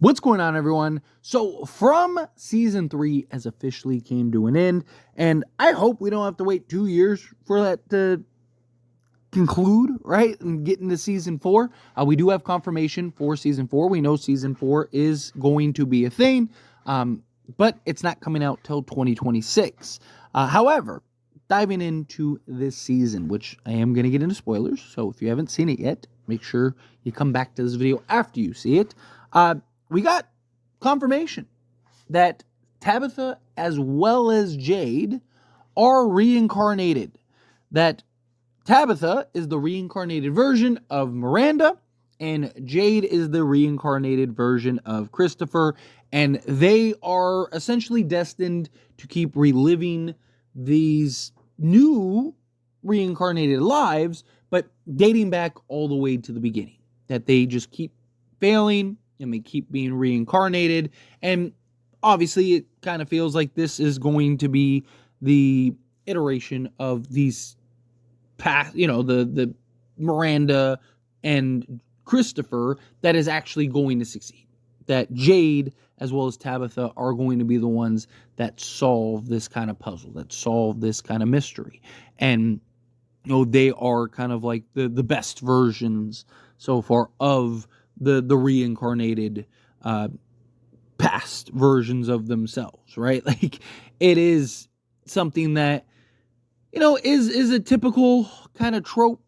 What's going on, everyone? So, From Season 3 has officially came to an end, and I hope we don't have to wait 2 years for that to conclude, right, and get into Season 4. We do have confirmation for Season 4. We know Season 4 is going to be a thing, but it's not coming out till 2026. However, diving into this season, which I am going to get into spoilers, so if you haven't seen it yet, make sure you come back to this video after you see it. We got confirmation that Tabitha as well as Jade are reincarnated. That Tabitha is the reincarnated version of Miranda, and Jade is the reincarnated version of Christopher, and they are essentially destined to keep reliving these new reincarnated lives, but dating back all the way to the beginning. That they just keep failing, and they keep being reincarnated, and obviously it kind of feels like this is going to be the iteration of these past, the Miranda and Christopher that is actually going to succeed. That Jade as well as Tabitha are going to be the ones that solve this kind of puzzle, that solve this kind of mystery, and they are kind of like the best versions so far of the reincarnated past versions of themselves, right? Like, it is something that is a typical kind of trope,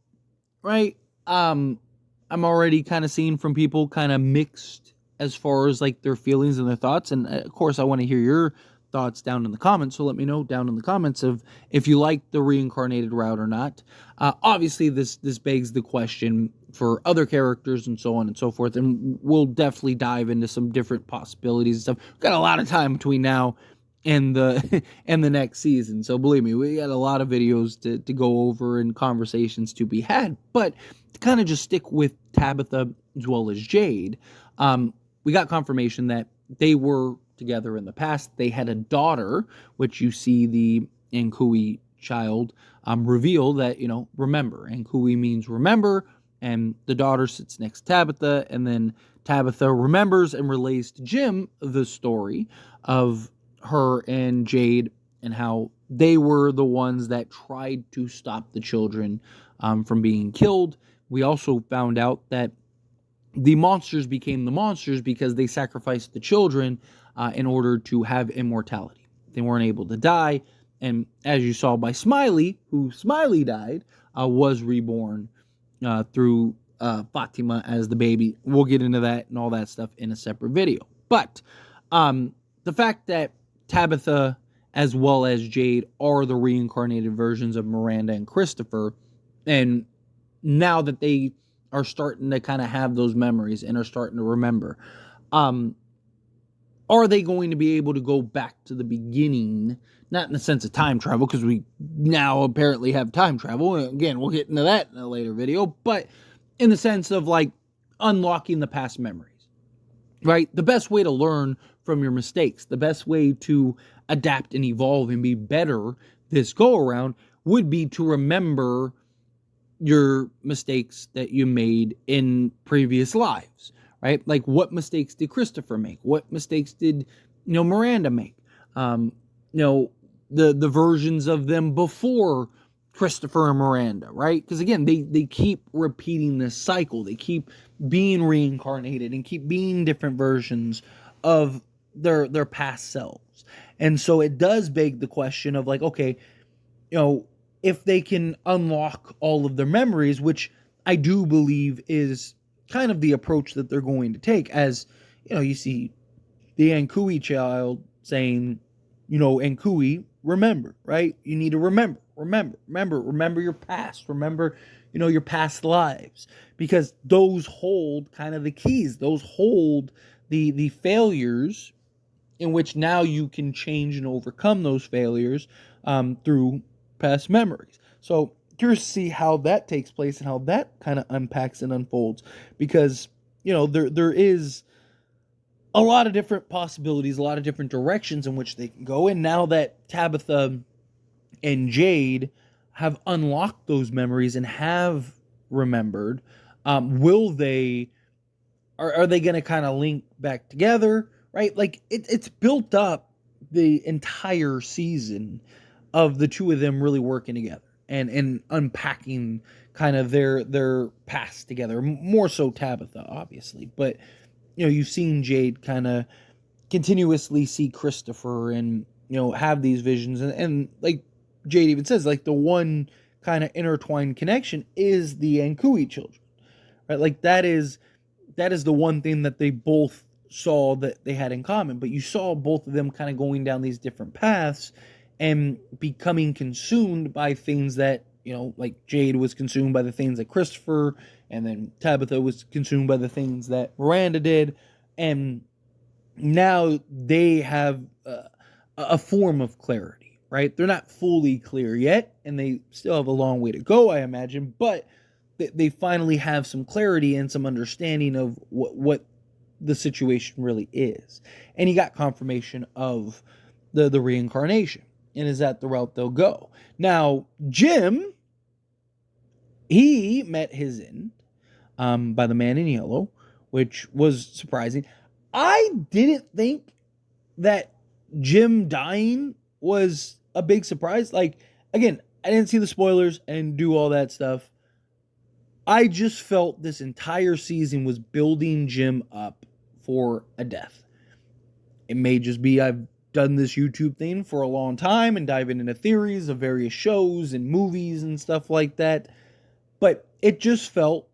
right? I'm already kind of seeing from people kind of mixed as far as like their feelings and their thoughts, and of course I want to hear your thoughts down in the comments, so let me know down in the comments of if you like the reincarnated route or not. Obviously this begs the question for other characters and so on and so forth, and we'll definitely dive into some different possibilities and stuff. We've got a lot of time between now and the next season, so believe me, we got a lot of videos to go over and conversations to be had. But to kind of just stick with Tabitha as well as Jade, we got confirmation that they were together in the past. They had a daughter, which you see the Ankui child reveal that, remember. Ankui means remember, and the daughter sits next to Tabitha, and then Tabitha remembers and relays to Jim the story of her and Jade and how they were the ones that tried to stop the children from being killed. We also found out that the monsters became the monsters because they sacrificed the children in order to have immortality. They weren't able to die, and as you saw by Smiley, who Smiley died, was reborn through Fatima as the baby. We'll get into that and all that stuff in a separate video. But the fact that Tabitha as well as Jade are the reincarnated versions of Miranda and Christopher, and now that they are starting to kind of have those memories and are starting to remember, are they going to be able to go back to the beginning? Not in the sense of time travel, because we now apparently have time travel. Again, we'll get into that in a later video. But in the sense of like unlocking the past memories, right? The best way to learn from your mistakes, the best way to adapt and evolve and be better this go around would be to remember your mistakes that you made in previous lives, right? Like, what mistakes did Christopher make? What mistakes did, Miranda make? The versions of them before Christopher and Miranda, right? Because again, they keep repeating this cycle. They keep being reincarnated and keep being different versions of their past selves. And so it does beg the question of like, okay, if they can unlock all of their memories, which I do believe is kind of the approach that they're going to take, as, you see the Ankui child saying, Ankui, remember, right? You need to remember your past, remember, your past lives, because those hold kind of the keys, those hold the failures in which now you can change and overcome those failures through past memories. So curious to see how that takes place and how that kind of unpacks and unfolds, because there is a lot of different possibilities, a lot of different directions in which they can go. And now that Tabitha and Jade have unlocked those memories and have remembered, will they are they going to kind of link back together, right? Like it's built up the entire season of the two of them really working together and unpacking kind of their past together. More so Tabitha, obviously, but you've seen Jade kind of continuously see Christopher and have these visions, and like Jade even says, like the one kind of intertwined connection is the Ankui children, right? Like that is the one thing that they both saw that they had in common. But you saw both of them kind of going down these different paths and becoming consumed by things that, like Jade was consumed by the things that Christopher, and then Tabitha was consumed by the things that Miranda did. And now they have a form of clarity, right? They're not fully clear yet, and they still have a long way to go, I imagine, but they finally have some clarity and some understanding of what the situation really is. And he got confirmation of the reincarnation, and is that the route they'll go. Now, Jim, he met his end by the man in yellow, which was surprising. I didn't think that Jim dying was a big surprise. Like, again, I didn't see the spoilers and do all that stuff. I just felt this entire season was building Jim up for a death. It may just be I've done this YouTube thing for a long time and diving into theories of various shows and movies and stuff like that. But it just felt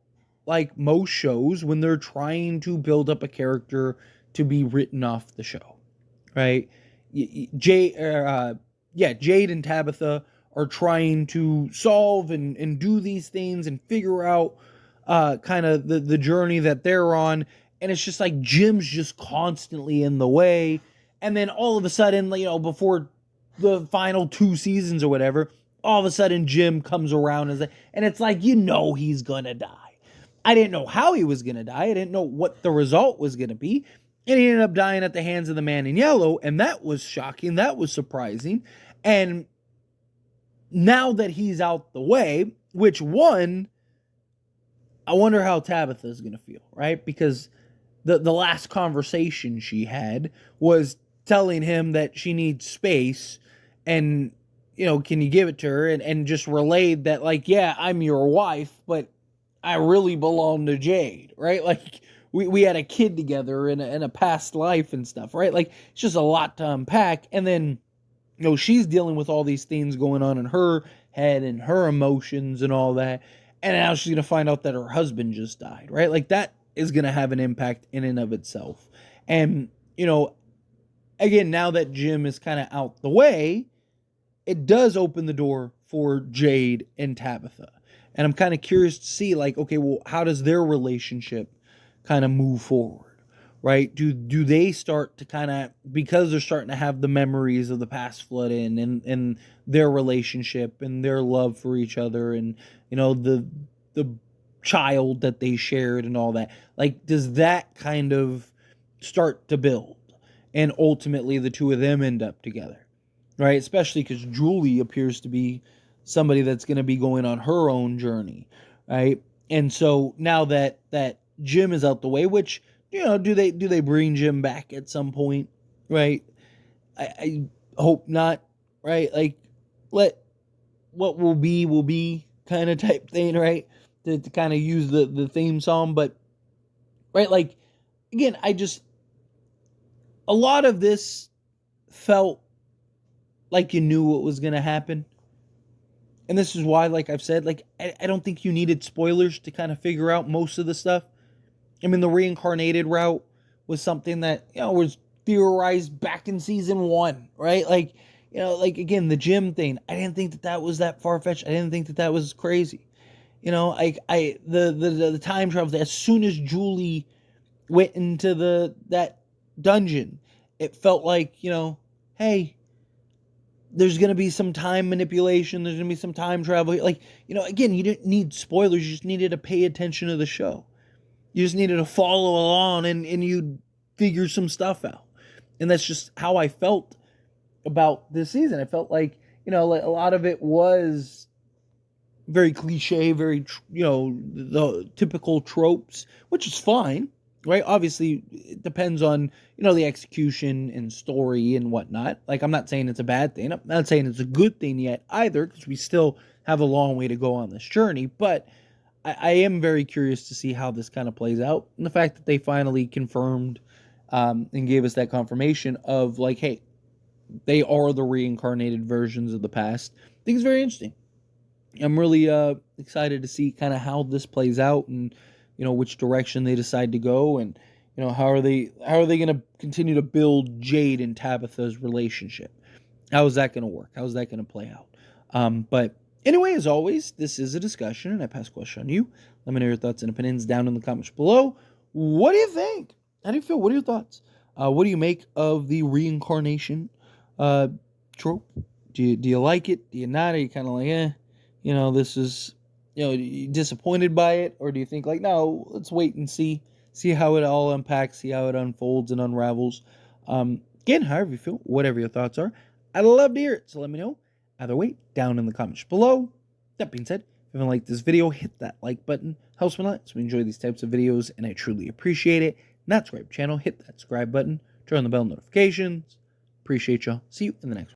like most shows when they're trying to build up a character to be written off the show, right? Jade and Tabitha are trying to solve and do these things and figure out kind of the journey that they're on. And it's just like Jim's just constantly in the way. And then all of a sudden, before the final 2 seasons or whatever, all of a sudden Jim comes around and it's like, he's going to die. I didn't know how he was going to die. I didn't know what the result was going to be. And he ended up dying at the hands of the man in yellow. And that was shocking. That was surprising. And now that he's out the way, which one, I wonder how Tabitha is going to feel, right? Because the last conversation she had was telling him that she needs space and, can you give it to her? And just relayed that, like, yeah, I'm your wife, but I really belong to Jade, right? Like, we had a kid together in a past life and stuff, right? Like, it's just a lot to unpack. And then, she's dealing with all these things going on in her head and her emotions and all that. And now she's going to find out that her husband just died, right? Like, that is going to have an impact in and of itself. And, again, now that Jim is kind of out the way, it does open the door for Jade and Tabitha. And I'm kind of curious to see, like, okay, well, how does their relationship kind of move forward, right? Do they start to kind of, because they're starting to have the memories of the past flood in and their relationship and their love for each other and, the child that they shared and all that, like, does that kind of start to build? And ultimately the two of them end up together, right? Especially because Julie appears to be somebody that's going to be going on her own journey, right? And so now that Jim is out the way, which, do they bring Jim back at some point, right? I hope not, right? Like, let what will be kind of type thing, right? To kind of use the theme song, but, right, like, again, a lot of this felt like you knew what was going to happen. And this is why, like I've said, like, I don't think you needed spoilers to kind of figure out most of the stuff. I mean, the reincarnated route was something that, was theorized back in season 1, right? Like, like, again, the Jim thing, I didn't think that was that far-fetched. I didn't think that was crazy. Like, the time travel, as soon as Julie went into that dungeon, it felt like, hey, there's going to be some time manipulation. There's going to be some time travel. Like, again, you didn't need spoilers. You just needed to pay attention to the show. You just needed to follow along and you'd figure some stuff out. And that's just how I felt about this season. I felt like, like a lot of it was very cliche, very, the typical tropes, which is fine. right? Obviously, it depends on, the execution and story and whatnot. Like, I'm not saying it's a bad thing. I'm not saying it's a good thing yet either, because we still have a long way to go on this journey. But I am very curious to see how this kind of plays out. And the fact that they finally confirmed and gave us that confirmation of, like, hey, they are the reincarnated versions of the past, I think it's very interesting. I'm really excited to see kind of how this plays out, and which direction they decide to go, and how are they going to continue to build Jade and Tabitha's relationship. How is that going to work? How is that going to play out? But anyway, as always, this is a discussion, and I pass the question on you. Let me know your thoughts and opinions down in the comments below. What do you think? How do you feel? What are your thoughts? What do you make of the reincarnation trope? Do you like it? Do you not? Are you kind of like, this is, you disappointed by it? Or do you think, like, no, let's wait and see how it all unpacks, see how it unfolds and unravels? Again, however you feel, whatever your thoughts are, I'd love to hear it. So let me know either way down in the comments below. That being said, if you haven't liked this video, hit that like button. Helps me a lot. So we enjoy these types of videos, and I truly appreciate it. Not subscribe channel, hit that subscribe button, turn on the bell notifications. Appreciate y'all. See you in the next one.